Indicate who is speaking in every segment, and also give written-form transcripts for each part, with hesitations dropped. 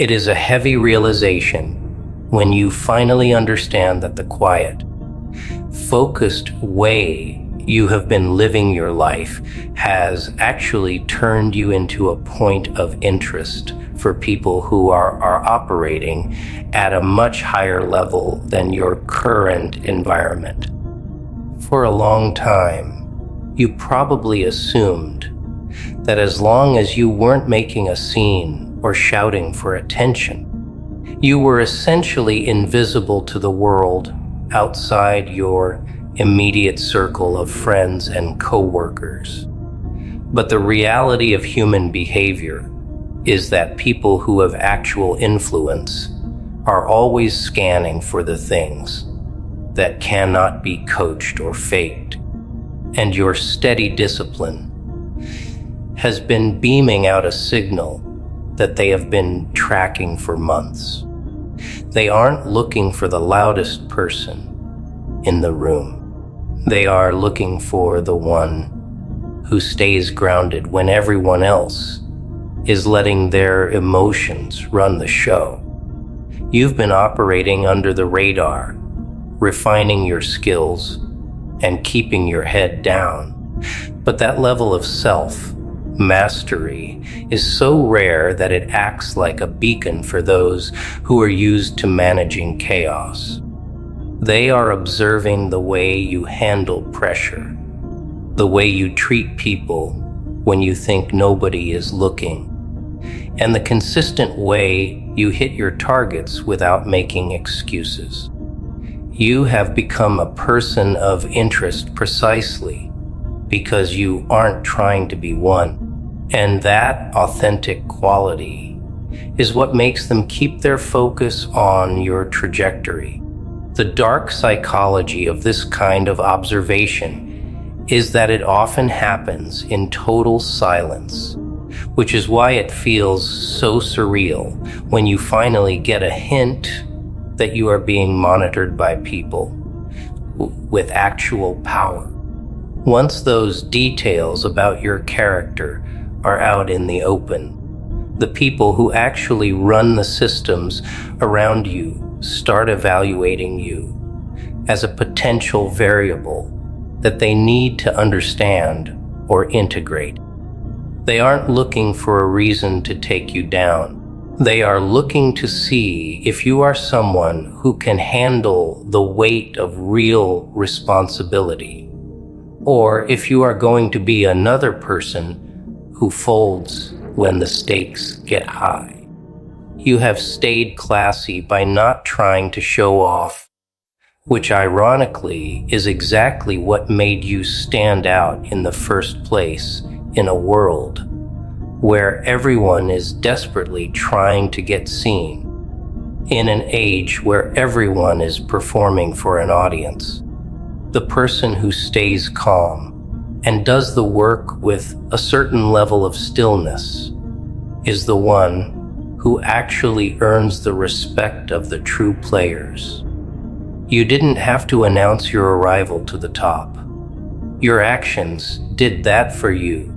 Speaker 1: It is a heavy realization when you finally understand that the quiet, focused way you have been living your life has actually turned you into a point of interest for people who are operating at a much higher level than your current environment. For a long time, you probably assumed that as long as you weren't making a scene or shouting for attention, you were essentially invisible to the world outside your immediate circle of friends and coworkers. But the reality of human behavior is that people who have actual influence are always scanning for the things that cannot be coached or faked. And your steady discipline has been beaming out a signal that they have been tracking for months. They aren't looking for the loudest person in the room. They are looking for the one who stays grounded when everyone else is letting their emotions run the show. You've been operating under the radar, refining your skills and keeping your head down. But that level of self-mastery is so rare that it acts like a beacon for those who are used to managing chaos. They are observing the way you handle pressure, the way you treat people when you think nobody is looking, and the consistent way you hit your targets without making excuses. You have become a person of interest precisely because you aren't trying to be one. And that authentic quality is what makes them keep their focus on your trajectory. The dark psychology of this kind of observation is that it often happens in total silence, which is why it feels so surreal when you finally get a hint that you are being monitored by people with actual power. Once those details about your character are out in the open, the people who actually run the systems around you start evaluating you as a potential variable that they need to understand or integrate. They aren't looking for a reason to take you down. They are looking to see if you are someone who can handle the weight of real responsibility, or if you are going to be another person who folds when the stakes get high. You have stayed classy by not trying to show off, which ironically is exactly what made you stand out in the first place in a world where everyone is desperately trying to get seen, in an age where everyone is performing for an audience. The person who stays calm and does the work with a certain level of stillness is the one who actually earns the respect of the true players. You didn't have to announce your arrival to the top. Your actions did that for you.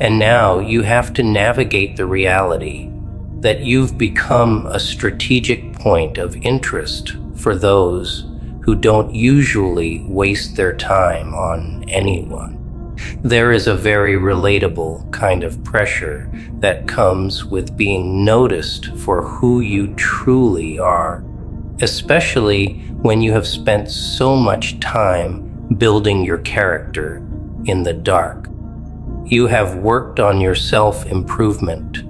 Speaker 1: And now you have to navigate the reality that you've become a strategic point of interest for those who don't usually waste their time on anyone. There is a very relatable kind of pressure that comes with being noticed for who you truly are, especially when you have spent so much time building your character in the dark. You have worked on your self-improvement,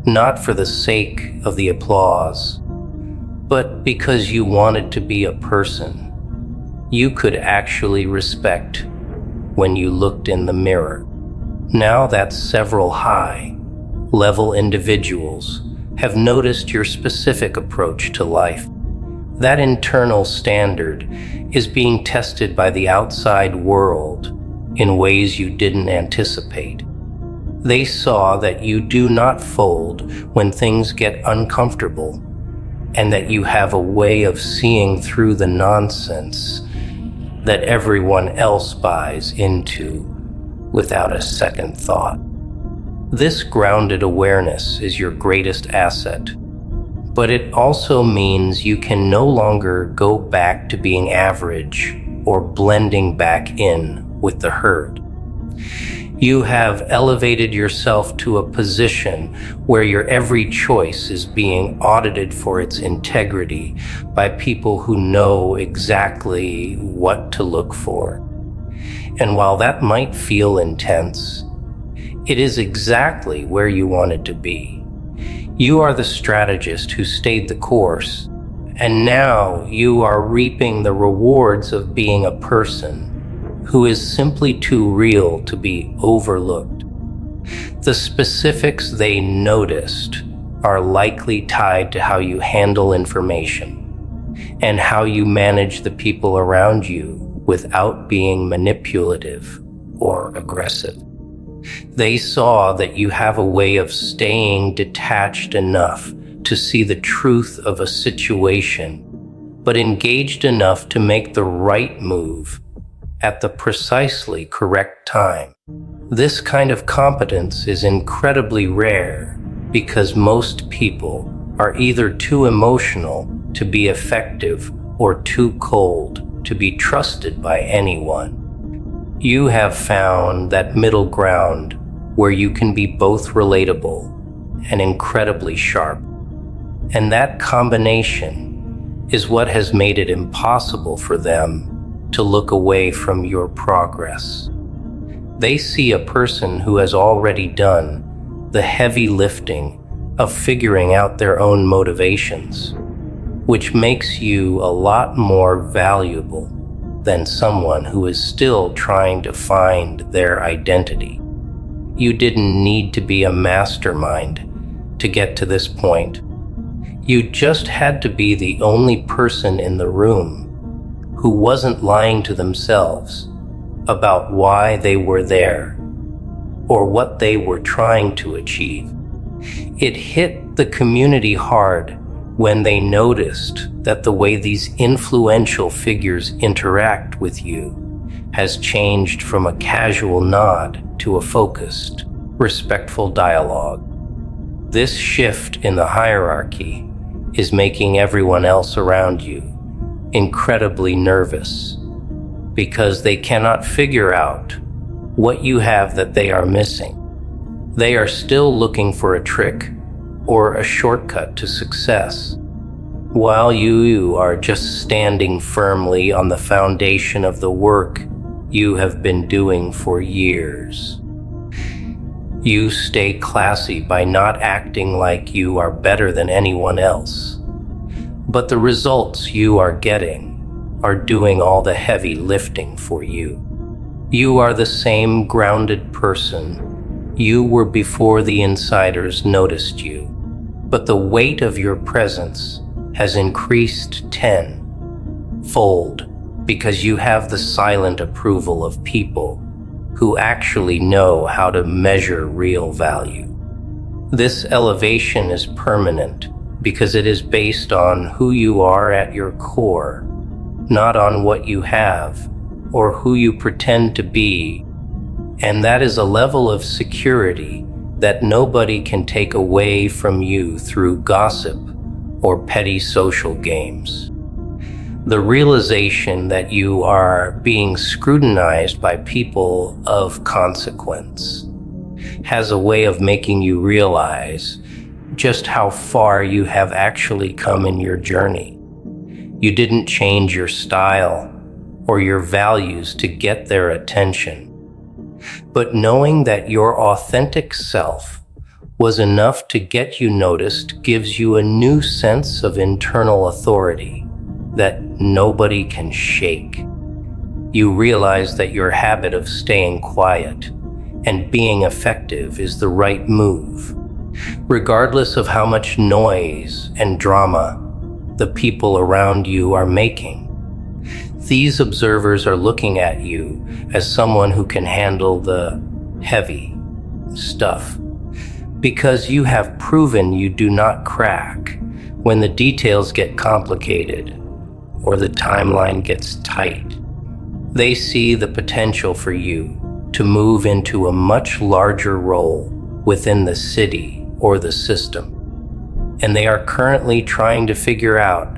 Speaker 1: not for the sake of the applause, but because you wanted to be a person you could actually respect when you looked in the mirror. Now that several high-level individuals have noticed your specific approach to life, that internal standard is being tested by the outside world in ways you didn't anticipate. They saw that you do not fold when things get uncomfortable, and that you have a way of seeing through the nonsense that everyone else buys into without a second thought. This grounded awareness is your greatest asset, But it also means you can no longer go back to being average or blending back in with the herd. You have elevated yourself to a position where your every choice is being audited for its integrity by people who know exactly what to look for. And while that might feel intense, it is exactly where you wanted to be. You are the strategist who stayed the course, and now you are reaping the rewards of being a person who is simply too real to be overlooked. The specifics they noticed are likely tied to how you handle information and how you manage the people around you without being manipulative or aggressive. They saw that you have a way of staying detached enough to see the truth of a situation, but engaged enough to make the right move at the precisely correct time. This kind of competence is incredibly rare because most people are either too emotional to be effective or too cold to be trusted by anyone. You have found that middle ground where you can be both relatable and incredibly sharp. And that combination is what has made it impossible for them to look away from your progress. They see a person who has already done the heavy lifting of figuring out their own motivations, which makes you a lot more valuable than someone who is still trying to find their identity. You didn't need to be a mastermind to get to this point. You just had to be the only person in the room who wasn't lying to themselves about why they were there or what they were trying to achieve. It hit the community hard when they noticed that the way these influential figures interact with you has changed from a casual nod to a focused, respectful dialogue. This shift in the hierarchy is making everyone else around you incredibly nervous because they cannot figure out what you have that they are missing. They are still looking for a trick or a shortcut to success, while you are just standing firmly on the foundation of the work you have been doing for years. You stay classy by not acting like you are better than anyone else. But the results you are getting are doing all the heavy lifting for you. You are the same grounded person you were before the insiders noticed you, but the weight of your presence has increased tenfold because you have the silent approval of people who actually know how to measure real value. This elevation is permanent because it is based on who you are at your core, not on what you have or who you pretend to be. And that is a level of security that nobody can take away from you through gossip or petty social games. The realization that you are being scrutinized by people of consequence has a way of making you realize just how far you have actually come in your journey. You didn't change your style or your values to get their attention, but knowing that your authentic self was enough to get you noticed gives you a new sense of internal authority that nobody can shake. You realize that your habit of staying quiet and being effective is the right move, regardless of how much noise and drama the people around you are making. These observers are looking at you as someone who can handle the heavy stuff, because you have proven you do not crack when the details get complicated or the timeline gets tight. They see the potential for you to move into a much larger role within the city or the system. and they are currently trying to figure out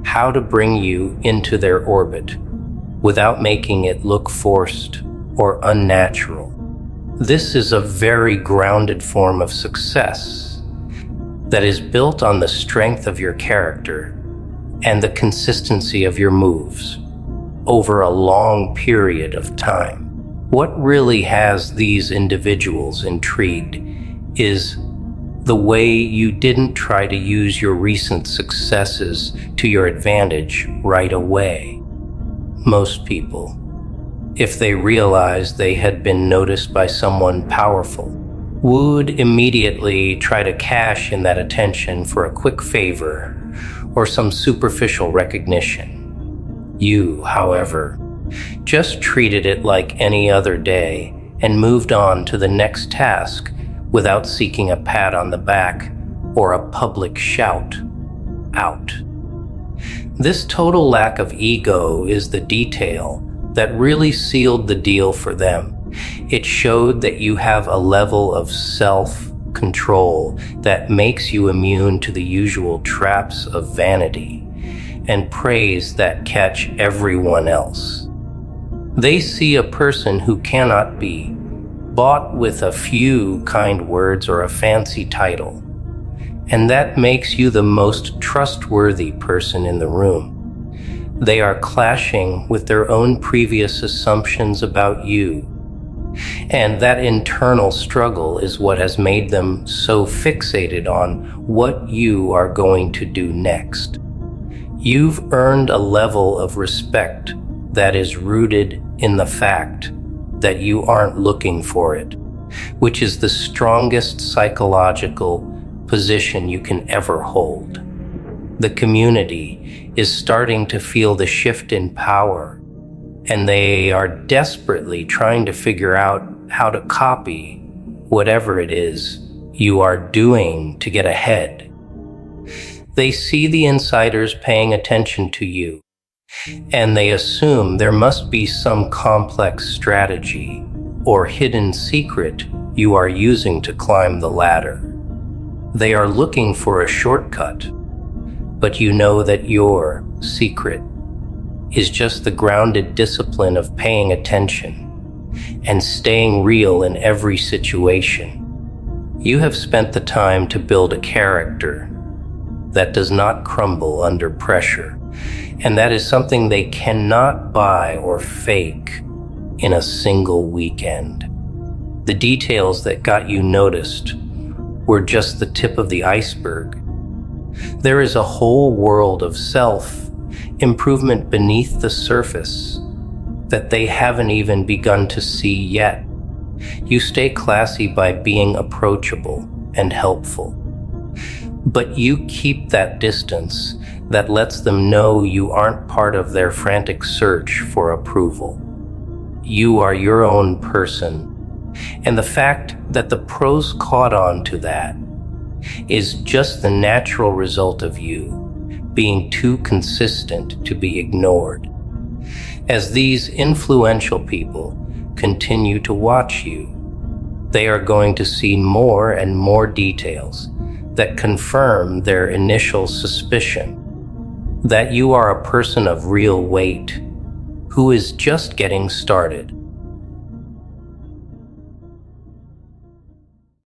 Speaker 1: how to bring you into their orbit without making it look forced or unnatural. This is a very grounded form of success that is built on the strength of your character and the consistency of your moves over a long period of time. What really has these individuals intrigued is the way you didn't try to use your recent successes to your advantage right away. Most people, if they realized they had been noticed by someone powerful, would immediately try to cash in that attention for a quick favor or some superficial recognition. You, however, just treated it like any other day and moved on to the next task without seeking a pat on the back or a public shout out. This total lack of ego is the detail that really sealed the deal for them. It showed that you have a level of self-control that makes you immune to the usual traps of vanity and praise that catch everyone else. They see a person who cannot be bought with a few kind words or a fancy title, and that makes you the most trustworthy person in the room. They are clashing with their own previous assumptions about you, and that internal struggle is what has made them so fixated on what you are going to do next. You've earned a level of respect that is rooted in the fact that you aren't looking for it, which is the strongest psychological position you can ever hold. The community is starting to feel the shift in power, and they are desperately trying to figure out how to copy whatever it is you are doing to get ahead. They see the insiders paying attention to you, and they assume there must be some complex strategy or hidden secret you are using to climb the ladder. They are looking for a shortcut, but you know that your secret is just the grounded discipline of paying attention and staying real in every situation. You have spent the time to build a character that does not crumble under pressure, and that is something they cannot buy or fake in a single weekend. The details that got you noticed were just the tip of the iceberg. There is a whole world of self-improvement beneath the surface that they haven't even begun to see yet. You stay classy by being approachable and helpful, but you keep that distance that lets them know you aren't part of their frantic search for approval. You are your own person, and the fact that the pros caught on to that is just the natural result of you being too consistent to be ignored. As these influential people continue to watch you, they are going to see more and more details that confirm their initial suspicion that you are a person of real weight who is just getting started.